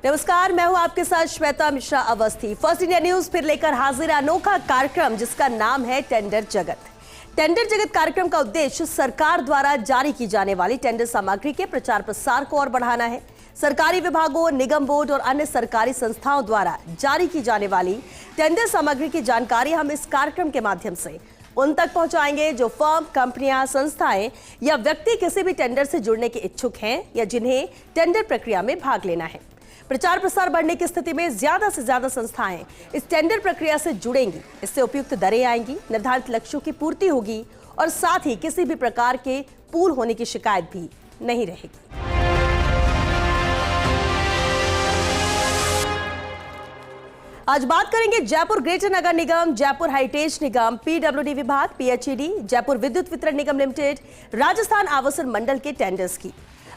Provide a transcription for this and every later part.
नमस्कार, मैं हूं आपके साथ Shweta Mishra Awasthi. First India news फिर लेकर हाजिर अनोखा कार्यक्रम जिसका नाम है टेंडर जगत। टेंडर जगत कार्यक्रम का उद्देश्य सरकार द्वारा जारी की जाने वाली टेंडर सामग्री के प्रचार प्रसार को और बढ़ाना है। सरकारी विभागों, निगम बोर्ड और अन्य सरकारी संस्थाओं द्वारा जारी की जाने वाली टेंडर सामग्री की जानकारी हम इस कार्यक्रम के माध्यम से उन तक पहुंचाएंगे जो फर्म, कंपनियां, संस्थाएं या व्यक्ति किसी भी टेंडर से जुड़ने के इच्छुक हैं या जिन्हें टेंडर प्रक्रिया में भाग लेना है। प्रचार प्रसार बढ़ने की स्थिति में ज्यादा से ज्यादा संस्थाएं इस टेंडर प्रक्रिया से जुड़ेंगी। इससे उपयुक्त दरें आएंगी, निर्धारित लक्ष्यों की पूर्ति होगी और साथ ही किसी भी प्रकार के पूल होने की शिकायत भी नहीं रहेगी। आज बात करेंगे जयपुर ग्रेटर नगर निगम, जयपुर हेरिटेज निगम, पीडब्ल्यूडी विभाग, पीएचईडी, जयपुर विद्युत वितरण निगम लिमिटेड, राजस्थान आवासन मंडल के टेंडर्स की।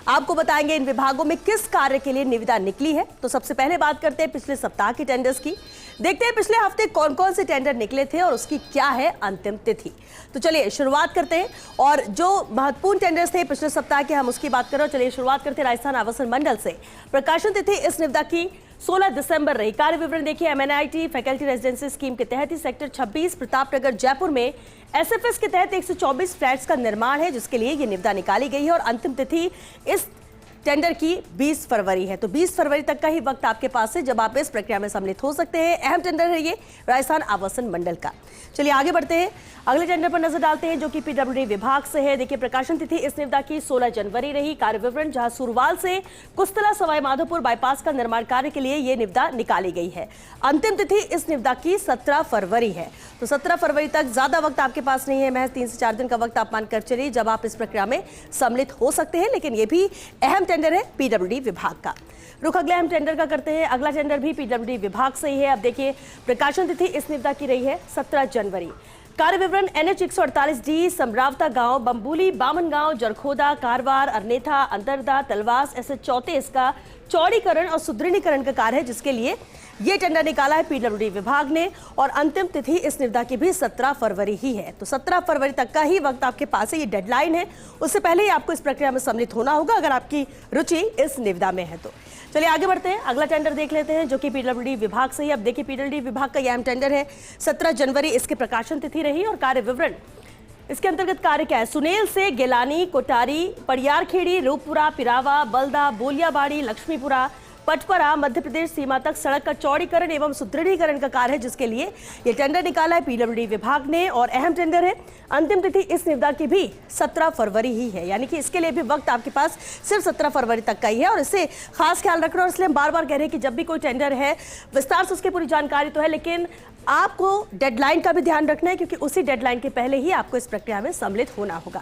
आपको बताएंगे इन विभागों में किस कार्य के लिए निविदा निकली है। तो सबसे पहले बात करते हैं पिछले सप्ताह के टेंडर्स की। देखते हैं पिछले हफ्ते कौन कौन से टेंडर निकले थे और उसकी क्या है अंतिम तिथि। तो चलिए शुरुआत करते हैं और जो महत्वपूर्ण टेंडर्स थे पिछले सप्ताह के हम उसकी बात करें। चलिए शुरुआत करते हैं राजस्थान आवासन मंडल से। प्रकाशन तिथि इस निविदा की 16 दिसंबर रही। कार्य विवरण देखिए। एमएनआईटी फैकल्टी रेजिडेंसी स्कीम के तहत ही सेक्टर 26 प्रतापनगर जयपुर में एसएफएस के तहत 124 फ्लैट्स का निर्माण है जिसके लिए ये निविदा निकाली गई है और अंतिम तिथि इस टेंडर की 20 फरवरी है। तो 20 फरवरी तक का ही वक्त आपके पास है जब आप इस प्रक्रिया में सम्मिलित हो सकते हैं। अहम टेंडर है ये राजस्थान आवासन मंडल का। चलिए आगे बढ़ते हैं, अगले टेंडर पर नजर डालते हैं जो कि पीडब्ल्यूडी विभाग से है। देखिए प्रकाशन तिथि इस निविदा की 16 जनवरी रही। कार्य विवरण जहां सुरवाल से कुस्तला सवाई माधोपुर बाईपास का निर्माण कार्य के लिए ये निविदा निकाली गई है। अंतिम तिथि इस निविदा की 17 फरवरी है। तो 17 फरवरी तक ज्यादा वक्त आपके पास नहीं है, महज 3 से 4 दिन का वक्त आप मानकर चलिए जब आप इस प्रक्रिया में सम्मिलित हो सकते हैं। लेकिन ये भी अहम टेंडर है पीडब्ल्यूडी विभाग का। रुख अगले हम टेंडर का करते हैं। अगला टेंडर भी पीडब्ल्यूडी विभाग से ही है। अब देखिए प्रकाशन तिथि इस निविदा की रही है 17 जनवरी। कार्य विवरण NH 148D समरावता गांव, बम्बूली, बामन गांव, जरखोदा, कारवार, अरनेथा, अंतरदा, तलवास SH 34 का चौड़ीकरण और सुदृढ़ीकरण का कार्य है जिसके लिए ये टेंडर निकाला है पीडब्ल्यूडी विभाग ने और अंतिम तिथि इस निविदा की भी 17 फरवरी ही है। तो 17 फरवरी तक का ही वक्त आपके पास है, ये डेडलाइन है। उससे पहले ही आपको इस प्रक्रिया में सम्मिलित होना होगा अगर आपकी रुचि इस निविदा में है तो। चलिए आगे बढ़ते हैं, अगला टेंडर देख लेते हैं जो कि पीडब्ल्यूडी विभाग से ही। अब देखिए पीडब्ल्यूडी विभाग का यह अहम टेंडर है। 17 जनवरी इसकी प्रकाशन तिथि रही और कार्य विवरण इसके अंतर्गत कार्य क्या है। सुनेल से गेलानी, कोटारी, पड़ियारखेड़ी, रूपपुरा, पिरावा, बलदा, बोलियाबाड़ी, लक्ष्मीपुरा, पटपरा मध्य प्रदेश सीमा तक सड़क का चौड़ीकरण एवं सुदृढ़ीकरण का कार्य है जिसके लिए यह टेंडर निकाला है पीडब्ल्यूडी विभाग ने और अहम टेंडर है। अंतिम तिथि इस निविदा की भी 17 फरवरी ही है, यानी कि इसके लिए भी वक्त आपके पास सिर्फ 17 फरवरी तक का ही है और इससे खास ख्याल रखना। और इसलिए हम बार बार कह रहे हैं कि जब भी कोई टेंडर है विस्तार से उसकी पूरी जानकारी तो है, लेकिन आपको डेडलाइन का भी ध्यान रखना है क्योंकि उसी डेडलाइन के पहले ही आपको इस प्रक्रिया में सम्मिलित होना होगा।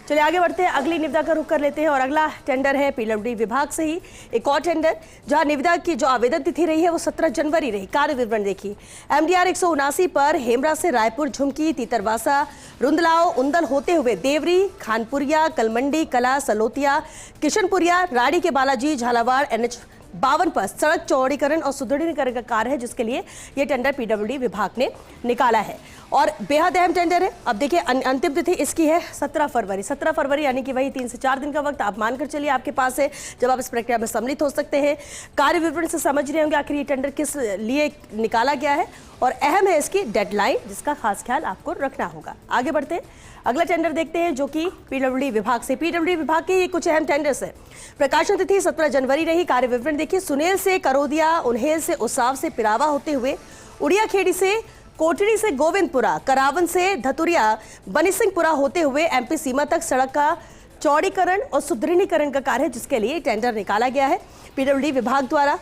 चलिए आगे बढ़ते हैं, अगली निविदा का रुख कर लेते हैं और अगला टेंडर है पीडब्ल्यूडी विभाग से ही एक और टेंडर जहां निविदा की जो आवेदन तिथि रही है वो 17 जनवरी रही। कार्य विवरण देखिए। MDR 179 पर हेमरा से रायपुर, झुमकी, तीतरवासा, रुंदलाव, उंदल होते हुए देवरी, खानपुरिया, कलमंडी, कला, सलोतिया, किशनपुरिया, राड़ी के बालाजी, झालावाड़ NH 52 पर सड़क चौड़ीकरण और सुदृढ़ीकरण का कार्य है जिसके लिए यह टेंडर पीडब्ल्यूडी विभाग ने निकाला है और बेहद अहम टेंडर है। अब देखिए अंतिम तिथि इसकी है 17 फरवरी। 17 फरवरी यानी कि वही 3 से 4 दिन का वक्त आप मानकर चलिए आपके पास है जब आप इस प्रक्रिया में सम्मिलित हो सकते हैं। कार्य विवरण से समझ रहे होंगे आखिर ये टेंडर किस लिए निकाला गया है और अहम है इसकी डेडलाइन जिसका खास ख्याल आपको रखना होगा। आगे बढ़ते हैं, अगला टेंडर देखते हैं जो कि पीडब्ल्यूडी विभाग से। पीडब्ल्यूडी विभाग के ये कुछ अहम टेंडर्स है। प्रकाशन तिथि 17 जनवरी रही। कार्य विवरण देखिए। सुनेल से करोदिया, उन्हेल से उसाव से पिरावा होते हुए उड़िया खेड़ी से कोटड़ी से गोविंदपुरा, करावन से धतुरिया, बनीसिंहपुरा होते हुए MP सीमा तक सड़क का चौड़ीकरण और सुदृढ़ीकरण का कार्य है जिसके लिए टेंडर निकाला गया है पीडब्ल्यूडी विभाग द्वारा।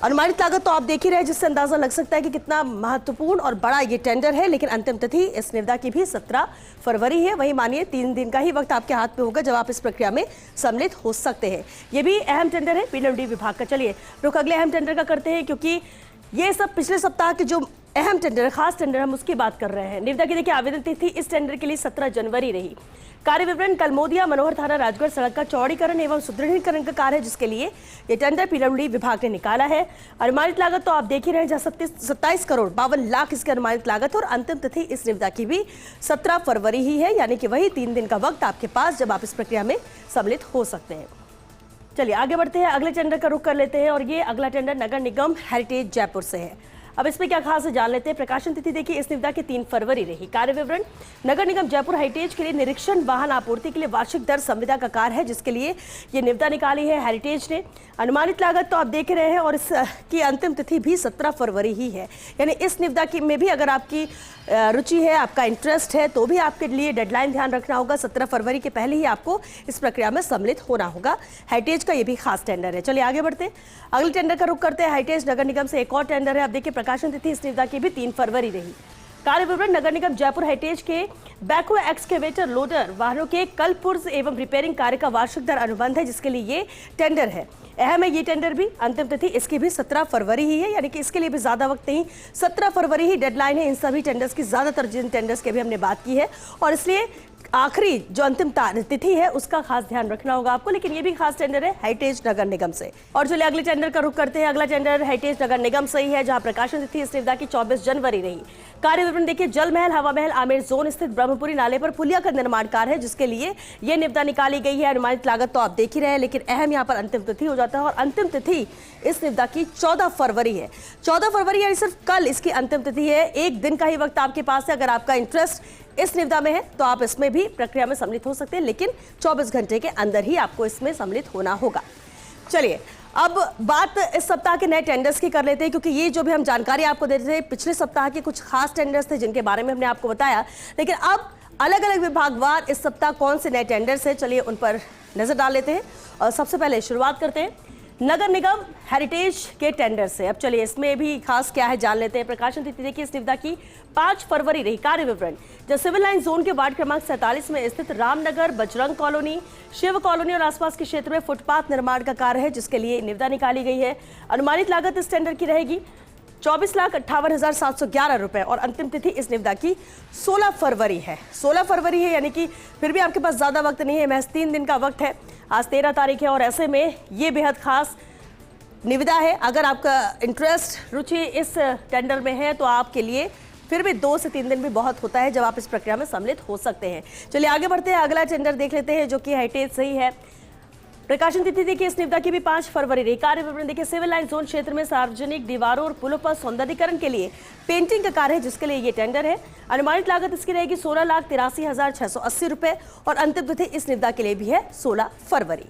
अनुमानित लागत तो आप देख ही रहे हैं जिससे अंदाजा लग सकता है कि कितना महत्वपूर्ण और बड़ा ये टेंडर है। लेकिन अंतिम तिथि इस निविदा की भी 17 फरवरी है। वही मानिए 3 दिन का ही वक्त आपके हाथ में होगा जब आप इस प्रक्रिया में सम्मिलित हो सकते हैं। ये भी अहम टेंडर है पीडब्ल्यूडी विभाग का। चलिए रुख अगले अहम टेंडर का करते हैं क्योंकि ये सब पिछले सप्ताह के जो अहम टेंडर, खास टेंडर हम उसकी बात कर रहे हैं। निविदा की देखिए आवेदन तिथि इस टेंडर के लिए 17 जनवरी रही। कार्य विवरण कलमोदिया मनोहर थाना राजगढ़ सड़क का चौड़ीकरण एवं सुदृढ़ीकरण का कार्य है जिसके लिए ये टेंडर पीडब्ल्यूडी विभाग ने निकाला है। अनुमानित लागत तो आप देख ही रहे हैं जहां 27 करोड़ 52 लाख इसकी अनुमानित लागत और अंतिम तिथि इस निविदा की भी 17 फरवरी ही है, यानी कि वही 3 दिन का वक्त आपके पास जब आप इस प्रक्रिया में सम्मिलित हो सकते हैं। चलिए आगे बढ़ते हैं, अगले टेंडर का रुख कर लेते हैं और ये अगला टेंडर नगर निगम हेरिटेज जयपुर से है। अब इसमें क्या खास है जान लेते हैं। प्रकाशन तिथि देखिए इस निविदा की 3 फरवरी रही। कार्य विवरण, नगर निगम जयपुर हेरिटेज के लिए निरीक्षण वाहन आपूर्ति के लिए वार्षिक दर संविदा का कार्य है, जिसके लिए ये निविदा निकाली है हेरिटेज ने। अनुमानित लागत तो आप देख रहे हैं और इसकी अंतिम तिथि भी 17 फरवरी ही है। यानी इस निविदा की में भी अगर आपकी रुचि है, आपका इंटरेस्ट है, तो भी आपके लिए डेडलाइन ध्यान रखना होगा। 17 फरवरी के पहले ही आपको इस प्रक्रिया में सम्मिलित होना होगा। हेरिटेज का ये भी खास टेंडर है। चलिए आगे बढ़ते हैं, अगले टेंडर का रुख करते हैं। हेरिटेज नगर निगम से एक और टेंडर है। अब देखिए प्रकाशन तिथि इस निविदा की भी 3 फरवरी रही। कार्य विवरण, नगर निगम जयपुर हेरिटेज के बैकहो एक्सकेवेटर लोडर वाहनों के कल पुर्ज एवं रिपेयरिंग कार्य का वार्षिक दर अनुबंध है, जिसके लिए ये टेंडर है। अहम है ये टेंडर भी। अंतिम तिथि इसकी भी 17 फरवरी ही है, यानी कि इसके लिए भी ज्यादा वक्त नहीं, 17 फरवरी ही डेडलाइन है इन सभी टेंडर्स की। ज्यादातर जिन टेंडर्स की भी हमने बात की है और इसलिए आखिरी जो अंतिम तिथि है उसका खास ध्यान रखना होगा आपको। लेकिन ये भी खास टेंडर है हेरिटेज नगर निगम से। और चलिए अगले टेंडर का रुख करते हैं। अगला टेंडर हेरिटेज नगर निगम से ही है, जहां प्रकाशन तिथि इस निविदा की 24 जनवरी रही। कार्य विवरण देखिए, जल महल हवा महल आमेर जोन स्थित ब्रह्मपुरी नाले पर पुलिया का निर्माण कार्य है, जिसके लिए यह निविदा निकाली गई है। अनुमानित लागत तो आप देख ही रहे हैं, लेकिन अहम यहाँ पर अंतिम तिथि हो जाता है और अंतिम तिथि इस निविदा की 14 फरवरी है। 14 फरवरी यानी सिर्फ कल इसकी अंतिम तिथि है। एक दिन का ही वक्त आपके पास है। अगर आपका इंटरेस्ट इस निविदा में है तो आप इसमें भी प्रक्रिया में सम्मिलित हो सकते हैं, लेकिन 24 घंटे के अंदर ही आपको इसमें सम्मिलित होना होगा। चलिए अब बात इस सप्ताह के नए टेंडर्स की कर लेते हैं, क्योंकि ये जो भी हम जानकारी आपको दे रहे थे, पिछले सप्ताह के कुछ खास टेंडर्स थे जिनके बारे में हमने आपको बताया, लेकिन अब अलग अलग विभागवार इस सप्ताह कौन से नए टेंडर्स हैं, चलिए उन पर नजर डाल लेते हैं। और सबसे पहले शुरुआत करते हैं नगर निगम हेरिटेज के टेंडर से। अब चलिए इसमें भी खास क्या है जान लेते हैं। प्रकाशन तिथि देखिए इस निविदा की 5 फरवरी रही। कार्य विवरण, जो सिविल लाइन जोन के वार्ड क्रमांक 47 में स्थित रामनगर, बजरंग कॉलोनी, शिव कॉलोनी और आसपास के क्षेत्र में फुटपाथ निर्माण का कार्य है, जिसके लिए निविदा निकाली गई है। अनुमानित लागत इस टेंडर की रहेगी 24,58,711 रुपए और अंतिम तिथि इस निविदा की 16 फरवरी है। 16 फरवरी है, यानी कि फिर भी आपके पास ज्यादा वक्त नहीं है, महज 3 दिन का वक्त है। आज 13 तारीख है और ऐसे में ये बेहद खास निविदा है। अगर आपका इंटरेस्ट, रुचि इस टेंडर में है तो आपके लिए फिर भी 2 से 3 दिन भी बहुत होता है जब आप इस प्रक्रिया में सम्मिलित हो सकते हैं। चलिए आगे बढ़ते हैं, अगला टेंडर देख लेते हैं जो कि हेरिटेज से ही है। प्रकाशन तिथि देखिए इस निविदा की भी 5 फरवरी रही। कार्य विवरण देखिए, सिविल लाइन जोन क्षेत्र में सार्वजनिक दीवारों और पुलों पर सौंदर्यीकरण के लिए पेंटिंग का कार्य है, जिसके लिए ये टेंडर है। अनुमानित लागत इसकी रहेगी 16,83,680 रुपए और अंतिम तिथि इस निविदा के लिए भी है 16 फरवरी।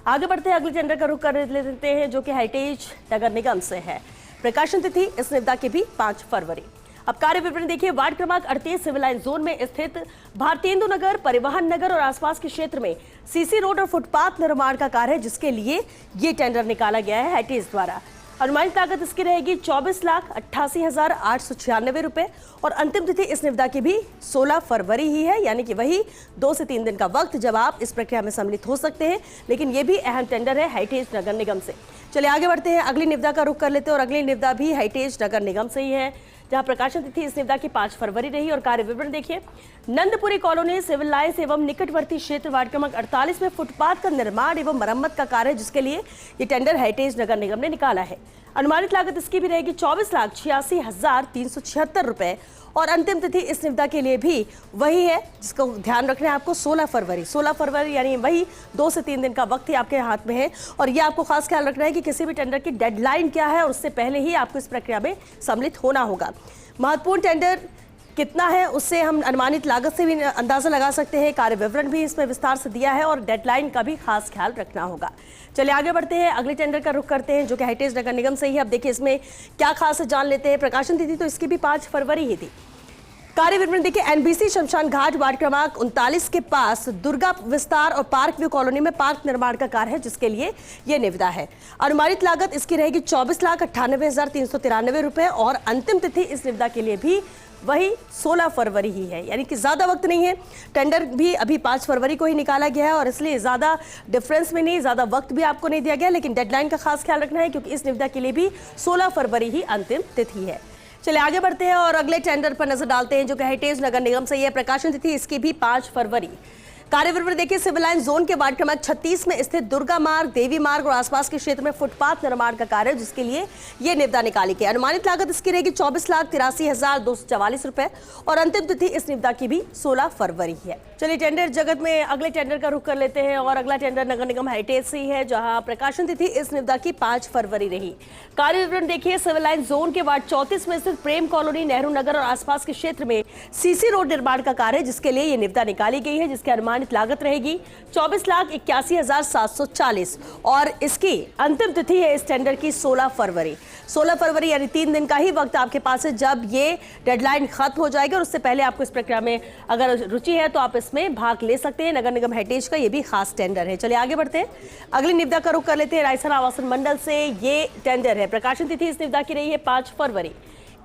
आगे बढ़ते हैं, अगले टेंडर का रुख कर लेते हैं जो कि हेरिटेज नगर निगम से है। प्रकाशन तिथि इस निविदा की भी 5 फरवरी। अब कार्य विवरण देखिए, वार्ड क्रमांक 38 सिविल लाइन जोन में स्थित भारतेंदु नगर, परिवहन नगर और आसपास के क्षेत्र में सीसी रोड और फुटपाथ निर्माण का कार्य है, जिसके लिए ये टेंडर निकाला गया है हेरिटेज द्वारा। अनुमानित लागत इसकी रहेगी 24,88,896 रुपए और अंतिम तिथि इस निविदा की भी 16 फरवरी ही है, यानी कि वही 2 से 3 दिन का वक्त जब आप इस प्रक्रिया में सम्मिलित हो सकते हैं। लेकिन ये भी अहम टेंडर है हेरिटेज नगर निगम से। चलिए आगे बढ़ते हैं, अगली निविदा का रुख कर लेते हैं और अगली निविदा भी हेरिटेज नगर निगम से ही है, जहां प्रकाशन तिथि इस निविदा की 5 फरवरी रही। और कार्य विवरण देखिए, नंदपुरी कॉलोनी, सिविल लाइन्स एवं निकटवर्ती क्षेत्र वार्ड क्रमांक 48 में फुटपाथ का निर्माण एवं मरम्मत का कार्य है, जिसके लिए ये टेंडर हेरिटेज नगर निगम ने निकाला है। अनुमानित लागत इसकी भी रहेगी 24,86,376 रुपए और अंतिम तिथि इस निविदा के लिए भी वही है, जिसको ध्यान रखना है आपको 16 फरवरी। 16 फरवरी यानी वही 2 से 3 दिन का वक्त ही आपके हाथ में है। और ये आपको खास ख्याल रखना है कि किसी भी टेंडर की डेडलाइन क्या है और उससे पहले ही आपको इस प्रक्रिया में सम्मिलित होना होगा। महत्वपूर्ण टेंडर कितना है उससे हम अनुमानित लागत से भी अंदाजा लगा सकते हैं। कार्य विवरण भी इसमें विस्तार से दिया है और डेडलाइन का भी खास ख्याल रखना होगा। चलिए आगे बढ़ते हैं, अगले टेंडर का रुख करते हैं जो कि हेरिटेज नगर निगम से ही है। अब देखिए इसमें क्या खास है जान लेते हैं। प्रकाशन तिथि तो इसकी भी 5 फरवरी ही थी। कार्य विवरण देखिए, एनबीसी शमशान घाट वार्ड क्रमांक 39 के पास दुर्गा विस्तार और पार्क व्यू कॉलोनी में पार्क निर्माण का कार्य है, जिसके लिए यह निविदा है। अनुमानित लागत इसकी रहेगी 24,98,393 रुपए और अंतिम तिथि इस निविदा के लिए भी वही 16 फरवरी ही है, यानी कि ज्यादा वक्त नहीं है। टेंडर भी अभी 5 फरवरी को ही निकाला गया है और इसलिए ज्यादा डिफरेंस में नहीं, ज्यादा वक्त भी आपको नहीं दिया गया, लेकिन डेडलाइन का खास ख्याल रखना है क्योंकि इस निविदा के लिए भी 16 फरवरी ही अंतिम तिथि है। चलिए आगे बढ़ते हैं और अगले टेंडर पर नजर डालते हैं जो कि हेरिटेज नगर निगम से है। प्रकाशन तिथि इसकी भी 5 फरवरी। कार्य विवरण देखिए, सिविल लाइन जोन के वार्ड क्रमांक 36 में स्थित दुर्गा मार्ग, देवी मार्ग और आसपास के क्षेत्र में फुटपाथ निर्माण का कार्य, जिसके लिए ये निविदा निकाली गई। अनुमानित लागत इसकी रहेगी 24,83,244 रुपए और अंतिम तिथि इस निविदा की भी 16 फरवरी है। चलिए टेंडर जगत में अगले टेंडर का रुख कर लेते हैं और अगला टेंडर नगर निगम हेरिटेज से ही है, जहां प्रकाशन तिथि इस निविदा की 5 फरवरी रही। कार्य विवरण देखिए, सिविल लाइन जोन के वार्ड 34 में स्थित प्रेम कॉलोनी, नेहरू नगर और आसपास के क्षेत्र में सीसी रोड निर्माण का कार्य, जिसके लिए ये निविदा निकाली गई है, जिसकी अनुमानित लागत रहेगी 24,81,740 और इसकी अंतिम तिथि है इस टेंडर की 16 फरवरी। 16 फरवरी यानी 3 दिन का ही वक्त आपके पास है, जब ये डेडलाइन खत्म हो जाएगी और उससे पहले आपको इस प्रक्रिया में अगर रुचि है तो आप इसमें भाग ले सकते हैं। नगर निगम हेरिटेज का ये भी खास टेंडर है। चलिए आगे बढ़ते हैं, अगली निविदा का रुख कर लेते हैं। राजस्थान आवासन मंडल से ये टेंडर है। प्रकाशन तिथि इस निविदा की रही है 5 फरवरी।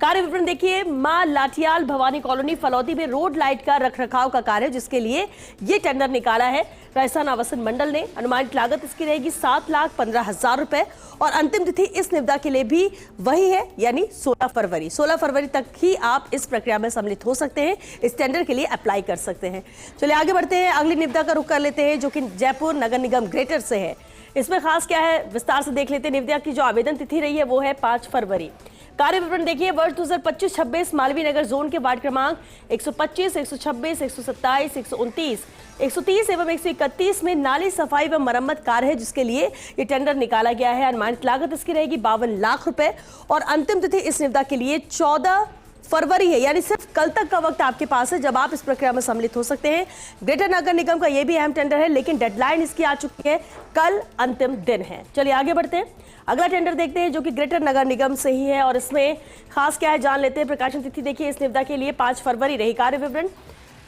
कार्य विवरण देखिए, मां लाठियाल भवानी कॉलोनी फलौदी में रोड लाइट का रखरखाव का कार्य, जिसके लिए ये टेंडर निकाला है राजस्थान आवासन मंडल ने। अनुमानित लागत इसकी रहेगी 7,15,000 रुपए और अंतिम तिथि इस निविदा के लिए भी वही है, यानी 16 फरवरी। 16 फरवरी तक ही आप इस प्रक्रिया में सम्मिलित हो सकते हैं, इस टेंडर के लिए अप्लाई कर सकते हैं। चलिए आगे बढ़ते हैं, अगली निविदा का रुख कर लेते हैं, जो कि जयपुर नगर निगम ग्रेटर से है। इसमें खास क्या है, विस्तार से देख लेते हैं। निविदा की जो आवेदन तिथि रही है वो है 5 फरवरी। कार्य विवरण देखिए, वर्ष 2025-26 मालवीय नगर जोन के वार्ड क्रमांक 125, 126, 127, 129, 130 एवं 131 में नाली सफाई व मरम्मत कार्य है, जिसके लिए ये टेंडर निकाला गया है। अनुमानित लागत इसकी रहेगी 52 लाख रुपए और अंतिम तिथि इस निविदा के लिए 14 फरवरी है, यानी सिर्फ कल तक का वक्त आपके पास है, जब आप इस प्रक्रिया में सम्मिलित हो सकते हैं। ग्रेटर नगर निगम का यह भी अहम टेंडर है, लेकिन डेडलाइन इसकी आ चुकी है, कल अंतिम दिन है। चलिए आगे बढ़ते हैं, अगला टेंडर देखते हैं, जो कि ग्रेटर नगर निगम से ही है और इसमें खास क्या है जान लेते हैं। प्रकाशन तिथि देखिए, इस निविदा के लिए 5 फरवरी रही। कार्य विवरण,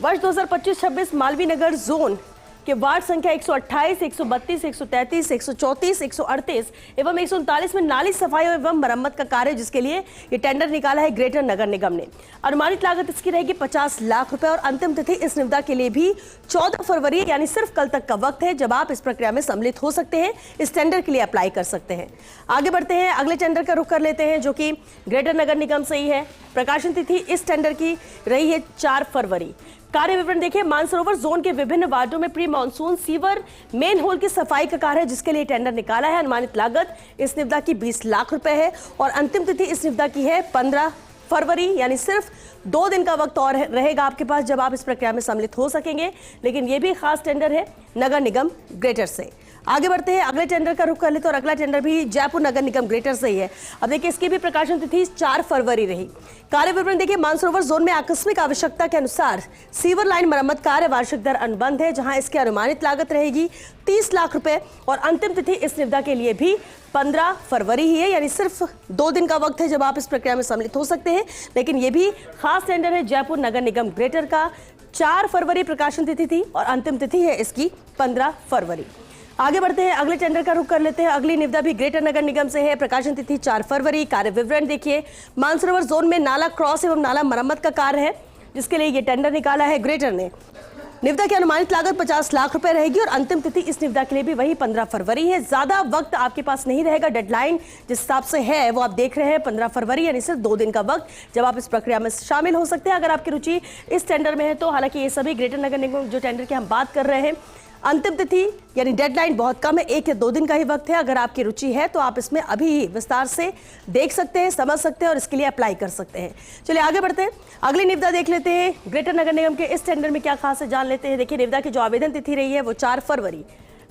वर्ष 2025-26 मालवीय नगर जोन के वार्ड संख्या 128, 132, 133, 134, 138 एवं 139 में नाली सफाई एवं मरम्मत का कार्य, जिसके लिए ये टेंडर निकाला है ग्रेटर नगर निगम ने। अनुमानित लागत इसकी रहेगी 50 लाख रुपए और अंतिम तिथि इस निविदा के लिए भी 14 फरवरी, यानी सिर्फ कल तक का वक्त है, जब आप इस प्रक्रिया में सम्मिलित हो सकते हैं, इस टेंडर के लिए अप्लाई कर सकते हैं। आगे बढ़ते हैं, अगले टेंडर का रुख कर लेते हैं, जो कि ग्रेटर नगर निगम से ही है। प्रकाशन तिथि इस टेंडर की रही है 4 फरवरी। कार्य विवरण देखिए, मानसरोवर जोन के विभिन्न वार्डों में pre monsoon sewer main whole की सफाई का कार्य है, जिसके लिए टेंडर निकाला है। अनुमानित लागत इस निविदा की 20 लाख रुपए है और अंतिम तिथि इस निविदा की है 15 फरवरी, यानी सिर्फ 2 दिन का वक्त और रहेगा आपके पास, जब आप इस प्रक्रिया में सम्मिलित हो सकेंगे। लेकिन यह भी खास टेंडर है नगर निगम ग्रेटर से। आगे बढ़ते हैं, अगले टेंडर का रुख कर लेते हैं और अगला टेंडर भी जयपुर नगर निगम ग्रेटर से ही है। अब देखिए, इसकी भी प्रकाशन तिथि 4 फरवरी रही। कार्य विवरण देखिए, मानसरोवर जोन में आकस्मिक आवश्यकता के अनुसार सीवर लाइन मरम्मत कार्य वार्षिक दर अनुबंध है, जहां इसकी अनुमानित लागत रहेगी 30 लाख रुपए और अंतिम तिथि इस निविदा के लिए भी 15 फरवरी ही है, यानी सिर्फ 2 दिन का वक्त है, जब आप इस प्रक्रिया में सम्मिलित हो सकते हैं। लेकिन यह भी खास टेंडर है जयपुर नगर निगम ग्रेटर का। 4 फरवरी प्रकाशन तिथि थी और अंतिम तिथि है इसकी 15 फरवरी। आगे बढ़ते हैं, अगले टेंडर का रुख कर लेते हैं। अगली निविदा भी ग्रेटर नगर निगम से है। प्रकाशन तिथि 4 फरवरी। कार्य विवरण देखिए, मानसरोवर जोन में नाला क्रॉस एवं नाला मरम्मत का कार्य है, जिसके लिए ये टेंडर निकाला है ग्रेटर ने। निविदा की अनुमानित लागत 50 लाख रुपए रहेगी और अंतिम तिथि इस निविदा के लिए भी वही 15 फरवरी है। ज्यादा वक्त आपके पास नहीं रहेगा, डेडलाइन जिस हिसाब से है वो आप देख रहे हैं 15 फरवरी, यानी सिर्फ 2 दिन का वक्त, जब आप इस प्रक्रिया में शामिल हो सकते हैं, अगर आपकी रुचि इस टेंडर में है तो। हालांकि ये सभी ग्रेटर नगर निगम जो टेंडर की हम बात कर रहे हैं, अंतिम तिथि यानी डेडलाइन बहुत कम है, 1 या 2 दिन का ही वक्त है। अगर आपकी रुचि है तो आप इसमें अभी ही विस्तार से देख सकते हैं, समझ सकते हैं और इसके लिए अप्लाई कर सकते हैं। चलिए आगे बढ़ते हैं, अगली निविदा देख लेते हैं। ग्रेटर नगर निगम के इस टेंडर में क्या खास है जान लेते हैं। देखिए, निविदा की जो आवेदन तिथि रही है वो 4 फरवरी।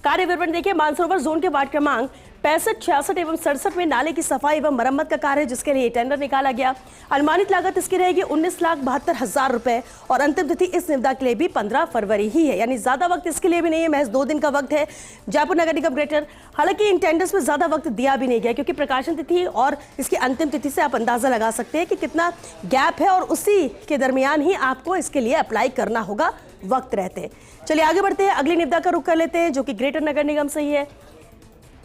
कार्य विवरण देखिए, मानसरोवर जोन के वार्ड क्रमांक 65, 66 एवं 67 में नाले की सफाई एवं मरम्मत का कार्य है, जिसके लिए टेंडर निकाला गया। अनुमानित लागत इसकी रहेगी 19,72,000 रुपए और अंतिम तिथि इस निविदा के लिए भी 15 फरवरी ही है, यानी ज्यादा वक्त इसके लिए भी नहीं है, महज 2 दिन का वक्त है जयपुर नगर निगम ग्रेटर। हालांकि इन टेंडर्स में ज्यादा वक्त दिया भी नहीं गया, क्योंकि प्रकाशन तिथि और इसकी अंतिम तिथि से आप अंदाजा लगा सकते हैं कि कितना गैप है और उसी के दरमियान ही आपको इसके लिए अप्लाई करना होगा वक्त रहते। चलिए आगे बढ़ते हैं, अगली निविदा का रुख कर लेते हैं, जो कि ग्रेटर नगर निगम से ही है।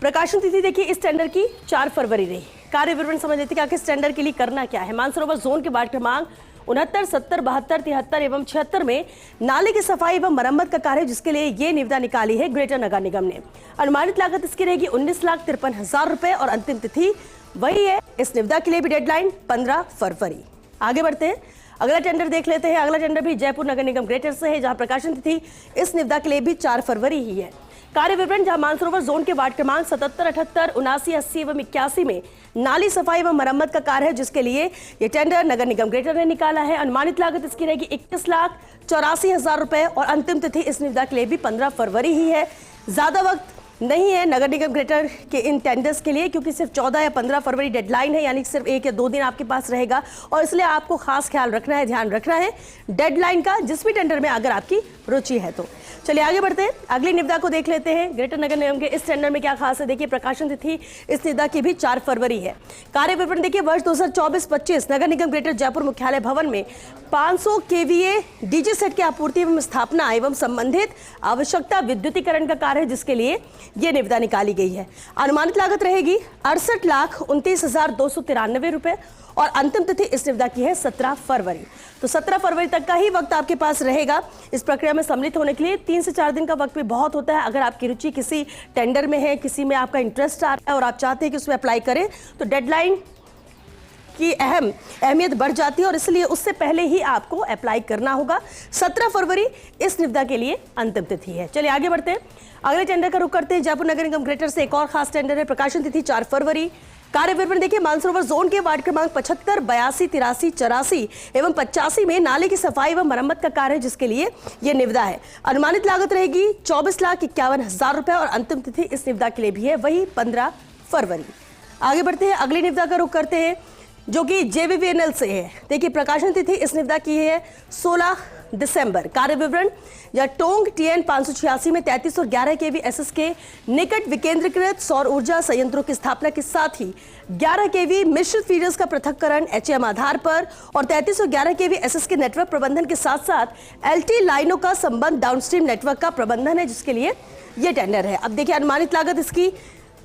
प्रकाशन तिथि देखिए, इस टेंडर की 4 फरवरी रही। कार्य विवरण समझ लेते हैं कि इस टेंडर के लिए करना क्या है। मानसरोवर जोन के वार्ड क्रमांक 69, 70, 72, 73 एवं 76 में नाले की सफाई एवं मरम्मत का कार्य, जिसके लिए ये निविदा निकाली है ग्रेटर नगर निगम ने। अनुमानित लागत इसकी रहेगी 19,53,000 रुपए और अंतिम तिथि वही है इस निविदा के लिए भी, डेडलाइन 15 फरवरी। आगे बढ़ते हैं, अगला टेंडर देख लेते हैं। अगला टेंडर भी जयपुर नगर निगम ग्रेटर से है, जहां प्रकाशन तिथि इस निविदा के लिए भी 4 फरवरी ही है। कार्य विवरण, जहां मानसरोवर जोन के वार्ड क्रमांक 77, 78, 79, 80 एवं 81 में नाली सफाई एवं मरम्मत का कार्य है, जिसके लिए ये टेंडर नगर निगम ग्रेटर ने निकाला है। अनुमानित लागत इसकी रहेगी 21,84,000 रुपए और अंतिम तिथि इस निविदा के लिए भी 15 फरवरी ही है। ज्यादा वक्त नहीं है नगर निगम ग्रेटर के इन टेंडर्स के लिए, क्योंकि सिर्फ 14 या 15 फरवरी डेडलाइन है, यानी सिर्फ 1 या 2 दिन आपके पास रहेगा और इसलिए आपको खास ख्याल रखना है, ध्यान रखना है डेडलाइन का, जिस भी टेंडर में अगर आपकी रुचि है तो। चलिए आगे बढ़ते हैं, अगली निविदा को देख लेते हैं। ग्रेटर नगर निगम के इस टेंडर में क्या खास है, देखिए प्रकाशन तिथि इस निविदा की भी 4 फरवरी है। कार्य विवरण देखिए, वर्ष 2024-25 नगर निगम ग्रेटर जयपुर मुख्यालय भवन में 500 केवीए डीजी सेट की आपूर्ति एवं स्थापना एवं संबंधित आवश्यकता विद्युतीकरण का कार्य है, जिसके लिए ये निविदा निकाली गई है। अनुमानित लागत रहेगी 68,29,293 रुपए और अंतिम तिथि इस निविदा की है 17 फरवरी। तो 17 फरवरी तक का ही वक्त आपके पास रहेगा इस प्रक्रिया में सम्मिलित होने के लिए। 3 से 4 दिन का वक्त भी बहुत होता है। अगर आपकी रुचि किसी टेंडर में है, किसी में आपका इंटरेस्ट आ रहा है और आप चाहते हैं कि उसमें अप्लाई करें, तो डेडलाइन की अहमियत बढ़ जाती है और इसलिए उससे पहले ही आपको अप्लाई करना होगा। 17 फरवरी इस निविदा के लिए अंतिम तिथि है। चलिए आगे बढ़ते हैं, अगले टेंडर का रुख करते हैं। जयपुर नगर निगम ग्रेटर से एक और खास टेंडर है, प्रकाशन तिथि 4 फरवरी। कार्य विवरण देखिए, मानसरोवर जोन के वार्ड क्रमांक 75, 82, 83, 84 एवं 85 में नाले की सफाई एवं मरम्मत का कार्य है, जिसके लिए यह निविदा है। अनुमानित लागत रहेगी 24,51,000 रुपए और अंतिम तिथि इस निविदा के लिए भी है वही 15 फरवरी। आगे बढ़ते हैं, अगली निविदा का रुख करते हैं जो कि JVVNL से है। देखिए प्रकाशन तिथि इस निविदा की है 16 दिसंबर। कार्य विवरण, या टोंग TN 586 में 33 और 11 kV SS के निकट विकेंद्रीकृत सौर ऊर्जा संयंत्रों की स्थापना के साथ ही 11 kV मिश्रित फीडर्स का पृथक्करण HM आधार पर और 33 और 11 kV SS के नेटवर्क प्रबंधन के साथ साथ LT लाइनों का संबंध डाउनस्ट्रीम नेटवर्क का प्रबंधन है, जिसके लिए यह टेंडर है। अब देखिए अनुमानित लागत इसकी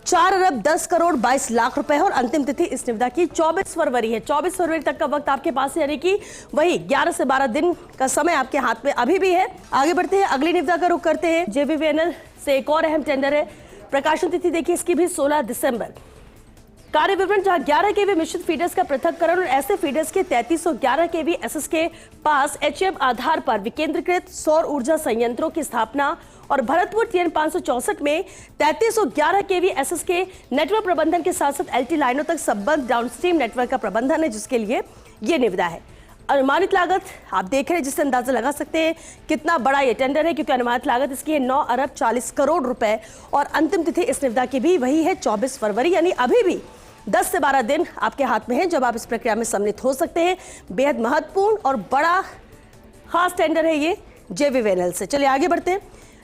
4,10,22,00,000 रुपए और अंतिम तिथि इस निविदा की 24 फरवरी है। 24 फरवरी तक का वक्त आपके पास है, यानी कि वही 11 से 12 दिन का समय आपके हाथ में अभी भी है। आगे बढ़ते हैं, अगली निविदा का रुख करते हैं। JVVNL से एक और अहम टेंडर है, प्रकाशन तिथि देखिए इसकी भी 16 दिसंबर। कार्य विवरण, जहां 11 kV मिश्रित फीडर्स का पृथक्करण और ऐसे फीडर्स के 33 और 11 kV SS के पास HM आधार पर विकेंद्रीकृत सौर ऊर्जा संयंत्रों की स्थापना और भरतपुर TN 564 में 33 और 11 kV SS के नेटवर्क प्रबंधन के साथ साथ LT लाइनों तक संबद्ध डाउनस्ट्रीम नेटवर्क का प्रबंधन है, जिसके लिए ये निविदा है। अनुमानित लागत आप देख रहे हैं, जिससे अंदाजा लगा सकते हैं कितना बड़ा ये टेंडर है, क्योंकि अनुमानित लागत इसकी है 9,40,00,00,000 रुपए और अंतिम तिथि इस निविदा की भी वही है 24 फरवरी, यानी अभी भी 10 से 12 दिन आपके हाथ में है जब आप इस प्रक्रिया में सम्मिलित हो सकते हैं। बेहद महत्वपूर्ण और बड़ा खास टेंडर है ये JVVNL से। चलिए आगे बढ़ते हैं,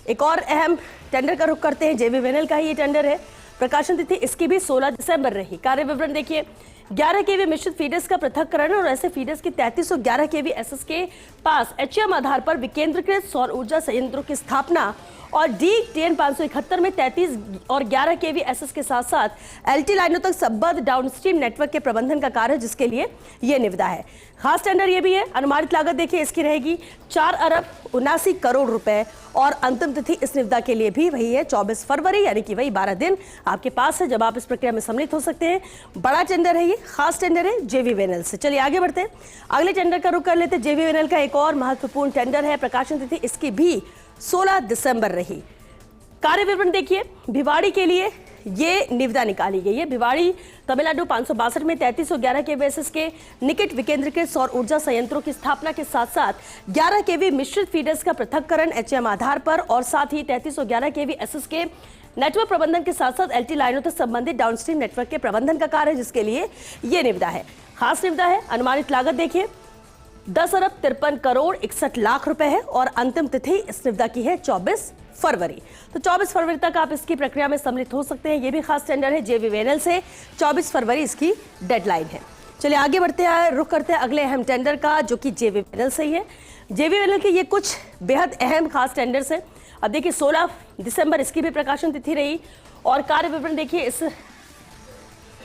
एक और अहम टेंडर का रुख करते हैं। JVVNL का ही ये टेंडर है, प्रकाशन तिथि इसकी भी 16 दिसंबर रही। कार्य विवरण देखिए, 11 kV मिश्रित फीडर्स का पृथक्करण और ऐसे फीडर्स के 33 और 11 kV SS के पास HM आधार पर विकेंद्रीकृत सौर ऊर्जा संयंत्रों की स्थापना और TN 571 में 33 और 11 kV SS के साथ साथ LT लाइनों तक संबद्ध डाउनस्ट्रीम नेटवर्क के प्रबंधन का कार्य, जिसके लिए यह निविदा है। खास टेंडर ये भी है। अनुमानित लागत देखिए इसकी रहेगी 4,79,00,00,000 रुपए और अंतिम तिथि इस निविदा के लिए भी वही है 24 फरवरी, यानी कि वही 12 दिन आपके पास है जब आप इस प्रक्रिया में सम्मिलित हो सकते हैं। बड़ा टेंडर है ये, खास टेंडर है JVVNL से। चलिए आगे बढ़ते हैं, अगले टेंडर का रुख कर लेते हैं। JVVNL का एक और महत्वपूर्ण टेंडर है, प्रकाशन तिथि इसकी भी 16 दिसंबर रही। कार्य विवरण देखिए, भिवाड़ी के लिए ये निविदा निकाली गई है। भिवाड़ी तमिलनाडु 562 में 33 और 11 kV SS के निकट विकेंद्रीकृत सौर ऊर्जा संयंत्रों की स्थापना के साथ साथ 11 kV मिश्रित फीडर्स का पृथक्करण HM आधार पर और साथ ही 33 और 11 kV SS के नेटवर्क प्रबंधन के साथ साथ LT लाइनों तक संबंधित डाउनस्ट्रीम नेटवर्क के प्रबंधन का कार्य, जिसके लिए ये निविदा है। खास निविदा है। अनुमानित लागत देखिए 10,53,61,00,000 रुपए है और अंतिम तिथि इस निविदा की है 24 फरवरी। तो 24 फरवरी तक आप इसकी प्रक्रिया में सम्मिलित हो सकते हैं। ये भी खास टेंडर है JVVNL से, 24 फरवरी इसकी डेडलाइन है। चलिए आगे बढ़ते हैं, रुख करते हैं अगले अहम टेंडर का, जो कि JVVNL से ही है। JVVNL के ये कुछ बेहद अहम खास टेंडर्स हैं। अब देखिए 16 दिसंबर इसकी भी प्रकाशन तिथि रही और कार्य विवरण देखिए, इस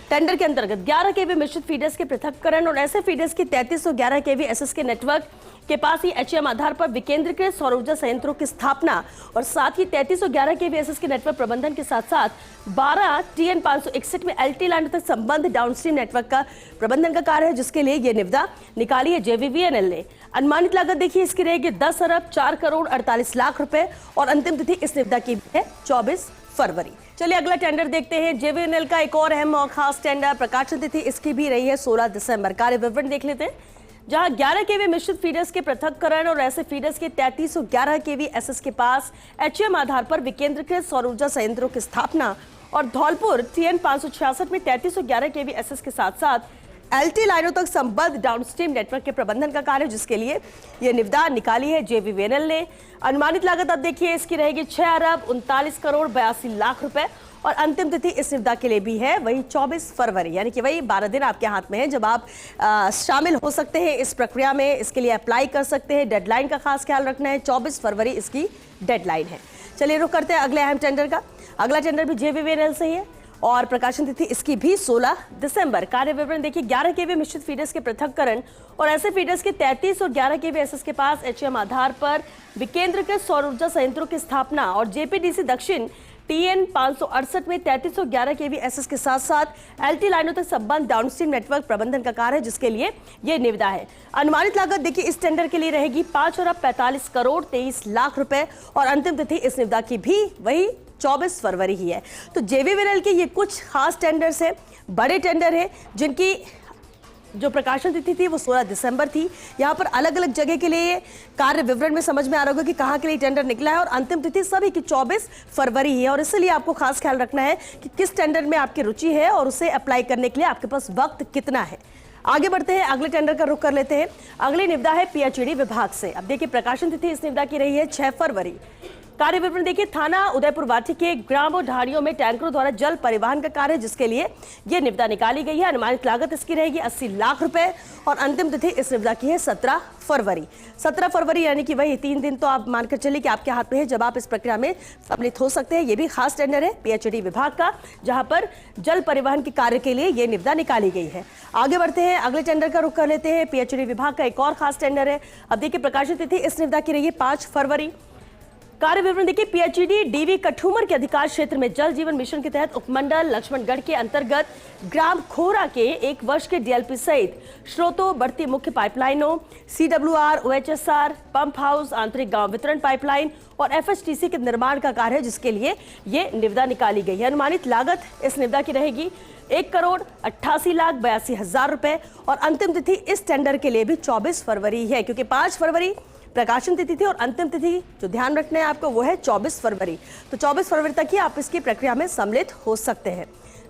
टेंडर के अंतर्गत 11 kV मिश्रित फीडर्स के पृथक्करण और ऐसे फीडर्स की 33 और 11 kV SS के नेटवर्क के पास ही एचएम आधार पर विकेंद्रीकृत सौर ऊर्जा संयंत्रों की स्थापना और साथ ही 3311 केवीएसएस के नेटवर्क प्रबंधन के साथ साथ 12 TN 561 में LT लाइनों तक संबंध डाउनस्ट्रीम नेटवर्क का प्रबंधन का कार्य है, जिसके लिए ये निविदा निकाली है JVVNL ने। अनुमानित लागत देखिए इसकी रहेगी 10 अरब 4 करोड़ 48 लाख रुपए और अंतिम तिथि इस निविदा की है 24 फरवरी। चलिए अगला टेंडर देखते हैं। JVNL का एक और अहम और खास टेंडर, प्रकाशन तिथि इसकी भी रही है 16 दिसंबर। कार्य विवरण देख लेते हैं। जहां 11 केवी मिश्रित फीडर्स के पृथक्करण और ऐसे फीडर्स के 3311 केवीएसएस के पास एचएम आधार पर विकेंद्रीकृत सौर ऊर्जा संयंत्रों की स्थापना और धौलपुर TN 566 में 3311 केवीएसएस के साथ साथ LT लाइनों तक संबद्ध डाउनस्ट्रीम नेटवर्क के प्रबंधन का कार्य, जिसके लिए यह निविदा निकाली है JVVNL ने। अनुमानित लागत अब देखिए इसकी रहेगी 6 अरब 39 करोड़ 82 लाख रुपए और अंतिम तिथि इस निविदा के लिए भी है वही 24 फरवरी, यानी कि वही 12 दिन आपके हाथ में है जब आप शामिल हो सकते हैं इस प्रक्रिया में, इसके लिए अप्लाई कर सकते हैं। डेडलाइन का खास ख्याल रखना है, 24 फरवरी इसकी डेडलाइन है। चलिए रुक करते हैं अगले अहम टेंडर का। अगला टेंडर भी JVVNL से ही है और प्रकाशन तिथि इसकी भी 16 दिसंबर। कार्य विवरण देखिए 11 केवी मिश्रित फीडर्स के पृथक्करण और ऐसे फीडर्स के 33 और 11 केवीएसएस के पास एचएम आधार पर विकेंद्रीकृत सौर ऊर्जा संयंत्रों की स्थापना और JPDC दक्षिण TN 568 में 3311 केवीएसएस के साथ साथ LT लाइनों तक संबंध डाउनस्ट्रीम नेटवर्क प्रबंधन का कार्य है, जिसके लिए यह निविदा है। अनुमानित लागत देखिए इस टेंडर के लिए रहेगी 5 अरब 45 करोड़ 23 लाख रुपए और अंतिम तिथि इस निविदा की भी वही 24 फरवरी ही है। तो JVVNL के ये कुछ खास टेंडर्स हैं, बड़े टेंडर हैं, जिनकी जो प्रकाशन तिथि थी वो 16 दिसंबर थी। यहाँ पर अलग अलग जगह के लिए कार्य विवरण में समझ में आ रहा होगा कि कहाँ के लिए टेंडर निकला है और अंतिम तिथि सभी की 24 फरवरी ही है। और इसलिए आपको खास ख्याल रखना है कि किस टेंडर में आपकी रुचि है और उसे अप्लाई करने के लिए आपके पास वक्त कितना है। आगे बढ़ते हैं, अगले टेंडर का रुख कर लेते हैं। अगली निविदा है PHED विभाग से। अब देखिए प्रकाशन तिथि इस निविदा की रही है 6 फरवरी। कार्य विवरण देखिए थाना उदयपुर वाटी के ग्राम और ढाणियों में टैंकरों द्वारा जल परिवहन का कार्य, जिसके लिए यह निविदा निकाली गई है। अनुमानित लागत इसकी रहेगी 80 लाख रुपए और अंतिम तिथि इस निविदा की है 17 फरवरी। 17 फरवरी यानी कि वही 3 दिन तो आप मानकर चलिए कि आपके हाथ में है जब आप इस प्रक्रिया में सम्मिलित हो सकते हैं। यह भी खास टेंडर है PHED विभाग का, जहां पर जल परिवहन के कार्य के लिए यह निविदा निकाली गई है। आगे बढ़ते हैं, अगले टेंडर का रुख कर लेते हैं। PHED विभाग का एक और खास टेंडर है। अब देखिए प्रकाशन तिथि इस निविदा की रही है 5 फरवरी। कार्य विवरण देखिए PHED DV कठूमर के अधिकार क्षेत्र में जल जीवन मिशन के तहत उपमंडल लक्ष्मणगढ़ के अंतर्गत ग्राम खोरा के 1 वर्ष के DLP सहित स्रोतों, बढ़ती मुख्य पाइपलाइनों, CWR, OHSR, पंप हाउस, आंतरिक गांव वितरण पाइपलाइन और FHTC के निर्माण का कार्य है, जिसके लिए ये निविदा निकाली गई है। अनुमानित लागत इस निविदा की रहेगी 1 करोड़ 88 लाख 82 हजार रुपए और अंतिम तिथि इस टेंडर के लिए भी 24 फरवरी है, क्योंकि 5 फरवरी प्रकाशन तिथि थी और अंतिम तिथि जो ध्यान रखना है आपको वो है 24 फरवरी। तो 24 फरवरी तक ही आप इसकी प्रक्रिया में सम्मिलित हो सकते हैं।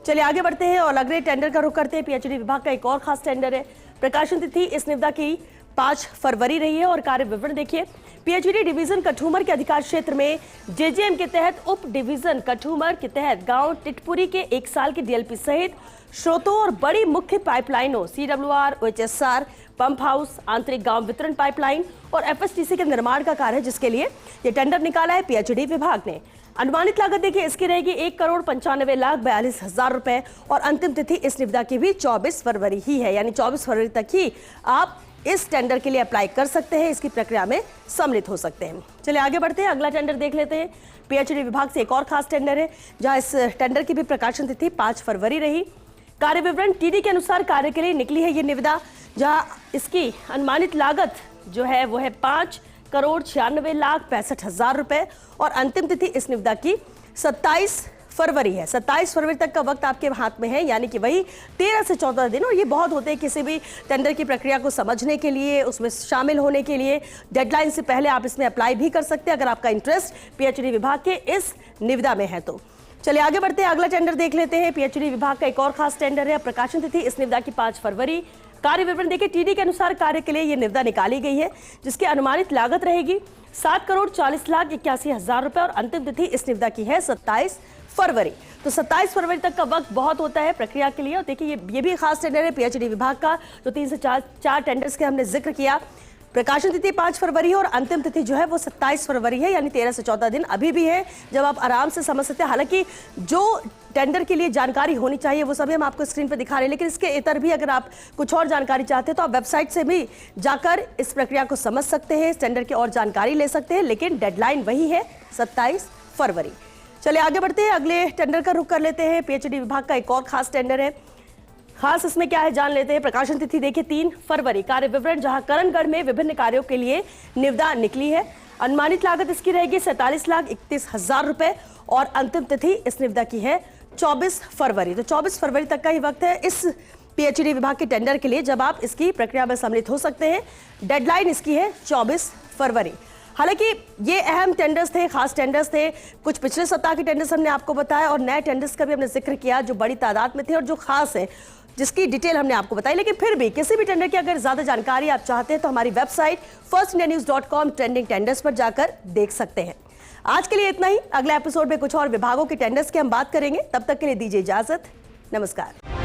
चलिए आगे बढ़ते हैं और अगले टेंडर का रुख करते हैं। PHED विभाग का एक और खास टेंडर है। प्रकाशन तिथि इस निविदा की 5 फरवरी रही है और कार्य विवरण देखिए PHED डिवीजन कठूमर के अधिकार क्षेत्र में JJM के तहत उप डिवीजन कठूमर के तहत गांव टिटपुरी के 1 साल के DLP सहित स्रोतों और बड़ी मुख्य पाइपलाइनों, CWR, OHSR, पंप हाउस, आंतरिक गांव वितरण पाइपलाइन और FHTC के निर्माण का कार्य है, जिसके लिए यह टेंडर निकाला है PHED विभाग ने। अनुमानित लागत देखिए इसकी रहेगी 1 करोड़ 95 लाख 42 हजार रुपए और अंतिम तिथि इस निविदा की भी 24 फरवरी ही है, यानी 24 फरवरी तक ही आप इस टेंडर के लिए अप्लाई कर सकते हैं, इसकी प्रक्रिया में सम्मिलित हो सकते हैं। चलिए आगे बढ़ते हैं, अगला टेंडर देख लेते हैं। PHED विभाग से एक और खास टेंडर है, जहां इस टेंडर की भी प्रकाशन तिथि 5 फरवरी रही। कार्य विवरण TD के अनुसार कार्य के लिए निकली है ये निविदा, जहां इसकी अनुमानित लागत जो है वो है 5 करोड़ 96 लाख 65 हजार रुपए और अंतिम तिथि इस निविदा की 27 फरवरी है। 27 फरवरी तक का वक्त आपके हाथ में है, यानी कि वही 13 से 14 दिन, और ये बहुत होते हैं किसी भी टेंडर की प्रक्रिया को समझने के लिए, उसमें शामिल होने के लिए। डेडलाइन से पहले आप इसमें अप्लाई भी कर सकते हैं अगर आपका इंटरेस्ट PHED विभाग के इस निविदा में है तो। चलिए आगे बढ़ते हैं, अगला टेंडर देख लेते हैं। PHED विभाग का एक और खास टेंडर है। प्रकाशन तिथि इस निविदा की 5 फरवरी। कार्य विवरण देखिए TD के अनुसार कार्य के लिए यह निविदा निकाली गई है, जिसकी अनुमानित लागत रहेगी 7 करोड़ 40 लाख 81 हजार रुपए और अंतिम तिथि इस निविदा की है 27 फरवरी। तो 27 फरवरी तक का वक्त बहुत होता है प्रक्रिया के लिए। और देखिए ये भी खास टेंडर है PHED विभाग का, जो 3 से 4 टेंडर्स के हमने जिक्र किया। प्रकाशन तिथि 5 फरवरी है और अंतिम तिथि जो है वो 27 फरवरी है, यानी 13 से 14 दिन अभी भी है जब आप आराम से समझ सकते हैं। हालांकि जो टेंडर के लिए जानकारी होनी चाहिए वो सभी हम आपको स्क्रीन पर दिखा रहे हैं, लेकिन इसके इतर भी अगर आप कुछ और जानकारी चाहते हैं तो आप वेबसाइट से भी जाकर इस प्रक्रिया को समझ सकते हैं, इस टेंडर की और जानकारी ले सकते हैं। लेकिन डेडलाइन वही है 27 फरवरी। चलिए आगे बढ़ते हैं, अगले टेंडर का रुख कर लेते हैं। पीएचडी विभाग का एक और खास टेंडर है। खास इसमें क्या है जान लेते हैं। प्रकाशन तिथि देखिए 3 फरवरी। कार्य विवरण, जहां करणगढ़ में विभिन्न कार्यों के लिए निविदा निकली है। अनुमानित लागत इसकी रहेगी 47,31,000 रुपए और अंतिम तिथि इस निविदा की है 24 फरवरी। तो 24 फरवरी तक का ही वक्त है इस पीएचडी विभाग के टेंडर के लिए, जब आप इसकी प्रक्रिया में सम्मिलित हो सकते हैं। डेडलाइन इसकी है 24 फरवरी। हालांकि ये अहम टेंडर्स थे, खास टेंडर्स थे। कुछ पिछले सप्ताह के टेंडर्स हमने आपको बताया और नए टेंडर्स का भी हमने जिक्र किया जो बड़ी तादाद में थे और जो खास है, जिसकी डिटेल हमने आपको बताई। लेकिन फिर भी किसी भी टेंडर की अगर ज्यादा जानकारी आप चाहते हैं तो हमारी वेबसाइट firstindianews.com ट्रेंडिंग टेंडर्स पर जाकर देख सकते हैं। आज के लिए इतना ही। अगले एपिसोड में कुछ और विभागों के टेंडर्स की हम बात करेंगे। तब तक के लिए दीजिए इजाजत। नमस्कार।